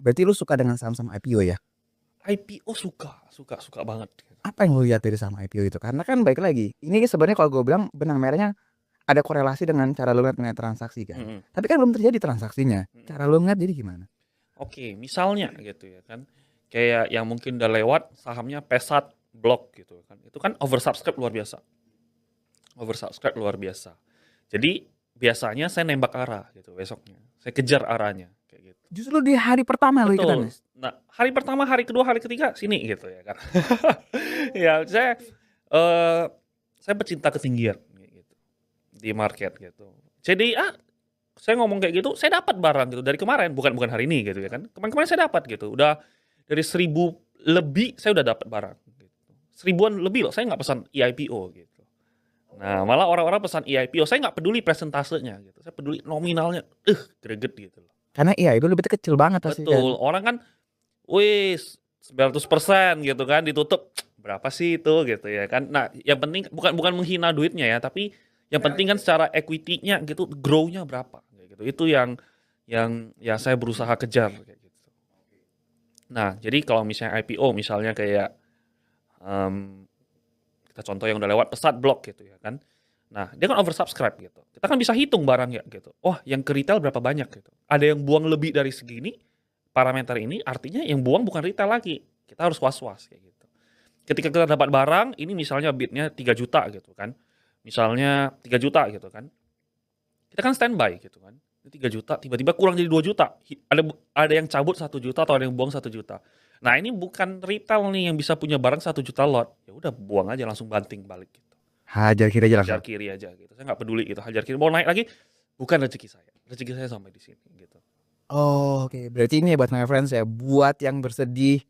Berarti lu suka dengan saham-saham IPO ya? IPO suka banget. Apa yang lu lihat dari saham IPO itu? Karena kan baik lagi, ini sebenarnya kalau gue bilang benang merahnya ada korelasi dengan cara lu ngeliat nilai transaksi kan. Mhm, Tapi kan belum terjadi transaksinya. mhm. Cara lu ngeliat jadi gimana? Oke, misalnya gitu ya kan, kayak yang mungkin udah lewat sahamnya Pesat, Blok gitu kan, itu kan oversubscribe luar biasa. Jadi biasanya saya nembak arah gitu besoknya, saya kejar arahnya kayak gitu. Justru di hari pertama lu ikutan Betul. ya? Nah, hari pertama, hari kedua, hari ketiga sini gitu ya kan. Ya eee, saya pecinta ketinggian kayak gitu, di market gitu. Jadi saya ngomong kayak gitu, saya dapat barang gitu dari kemarin, bukan bukan hari ini gitu ya kan. Kemarin-kemarin saya dapat gitu, udah dari 1.000 lebih saya udah dapat barang gitu. 1.000-an lebih loh, saya nggak pesan eIPO gitu. Nah, malah orang-orang pesan eIPO, saya nggak peduli persentasenya gitu, saya peduli nominalnya, greget gitu loh. Karena iya itu lebih kecil banget pasti kan. Betul, orang kan, wih 900% gitu kan, ditutup, berapa sih itu gitu ya kan. Nah, yang penting bukan bukan menghina duitnya ya, tapi yang penting kan secara equity-nya gitu, grow-nya berapa, kayak gitu. Itu yang ya saya berusaha kejar kayak gitu. Nah, jadi kalau misalnya IPO, misalnya kayak, mmm, kita contoh yang udah lewat Pesat, Blok gitu ya kan. Nah, dia kan oversubscribe gitu. Kita kan bisa hitung barangnya gitu. Oh, yang ke retail berapa banyak gitu. Ada yang buang lebih dari segini, parameter ini artinya yang buang bukan retail lagi. Kita harus was-was kayak gitu. Ketika kita dapat barang, ini misalnya bidnya 3 juta gitu kan. Misalnya 3 juta gitu kan. Kita kan standby gitu kan. Ini 3 juta, tiba-tiba kurang jadi 2 juta. Ada yang cabut 1 juta atau ada yang buang 1 juta. Nah, ini bukan retail nih yang bisa punya barang 1 juta lot. Ya udah buang aja langsung banting balik gitu. Hajar kiri aja Hajar langsung. kiri aja gitu. Saya nggak peduli gitu. Hajar kiri mau naik lagi bukan rezeki saya. Rezeki saya sampai di sini gitu. Oh, oke. Berarti ini ya buat my friends ya, buat yang bersedih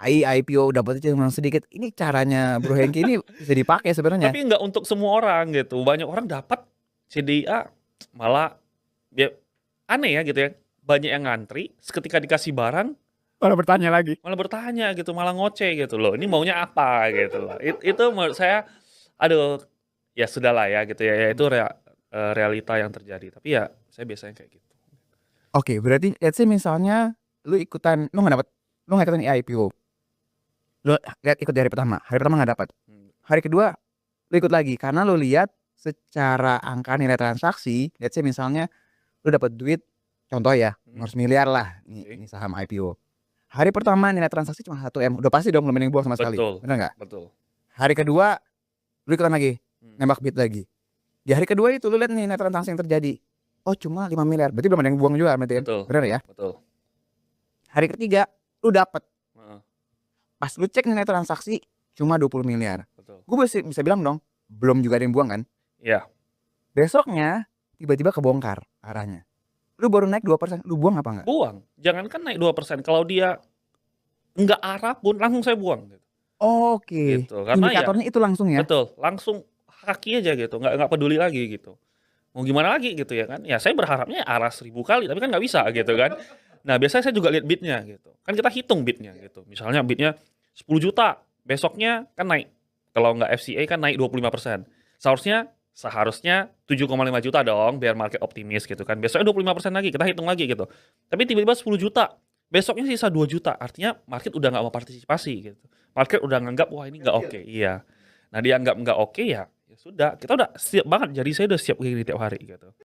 IPO dapetnya cuma sedikit. Ini caranya Bro Hengki ini bisa dipakai sebenarnya. Tapi nggak untuk semua orang gitu. Banyak orang dapat CDA malah ya aneh ya gitu ya. Banyak yang ngantri, seketika dikasih barang Malah bertanya lagi. malah bertanya gitu, malah ngoceh gitu loh. Ini maunya apa gitu loh. Itu menurut saya aduh ya sudahlah ya gitu ya. Ya itu realita yang terjadi. Tapi ya saya biasanya kayak gitu. Oke, berarti let's say misalnya lu ikutan, lu nggak ikutan IPO. Lu lihat ikut di hari pertama nggak dapat. Hmm. Hari kedua lu ikut lagi karena lu lihat secara angka nilai transaksi, let's say misalnya lu dapat duit, contoh ya, 500 miliar lah, ini saham IPO. Hari pertama nilai transaksi cuma 1 M, udah pasti dong belum ada yang buang sama sekali, Betul, bener nggak? betul. Hari kedua lu ikutan lagi, Hmm. nembak bid lagi. Di hari kedua itu lu lihat nih nilai transaksi yang terjadi, oh cuma 5 miliar, berarti belum ada yang buang juga berarti kan? Betul, Bener ya? betul. Hari ketiga lu dapet, Heeh, pas lu cek nilai transaksi cuma 20 miliar. betul. Gue bisa bilang dong, belum juga ada yang buang kan? Iya, Besoknya tiba-tiba kebongkar arahnya. Lu baru naik 2%, lu buang apa enggak? buang. Jangankan naik 2%, kalau dia nggak arah pun langsung saya buang gitu. Oke, Gitu. Karena ya indikatornya itu langsung ya. betul, langsung kaki aja gitu, nggak peduli lagi gitu. Mau gimana lagi gitu ya kan. Ya saya berharapnya arah 1.000 kali, tapi kan nggak bisa gitu kan. Nah, biasanya saya juga lihat bidnya gitu. Kan kita hitung bidnya gitu. Misalnya bidnya 10 juta, besoknya kan naik. Kalau nggak FCA kan naik 25%. Seharusnya 7,5 juta dong biar market optimis gitu kan. Besoknya 25% lagi, kita hitung lagi gitu. Tapi tiba-tiba 10 juta, besoknya sisa 2 juta. Artinya market udah nggak mau partisipasi gitu. Market udah nganggap wah ini nggak oke. Iya. Nah, dia anggap nggak oke ya sudah, kita udah siap banget. Jadi saya udah siap begini tiap hari gitu.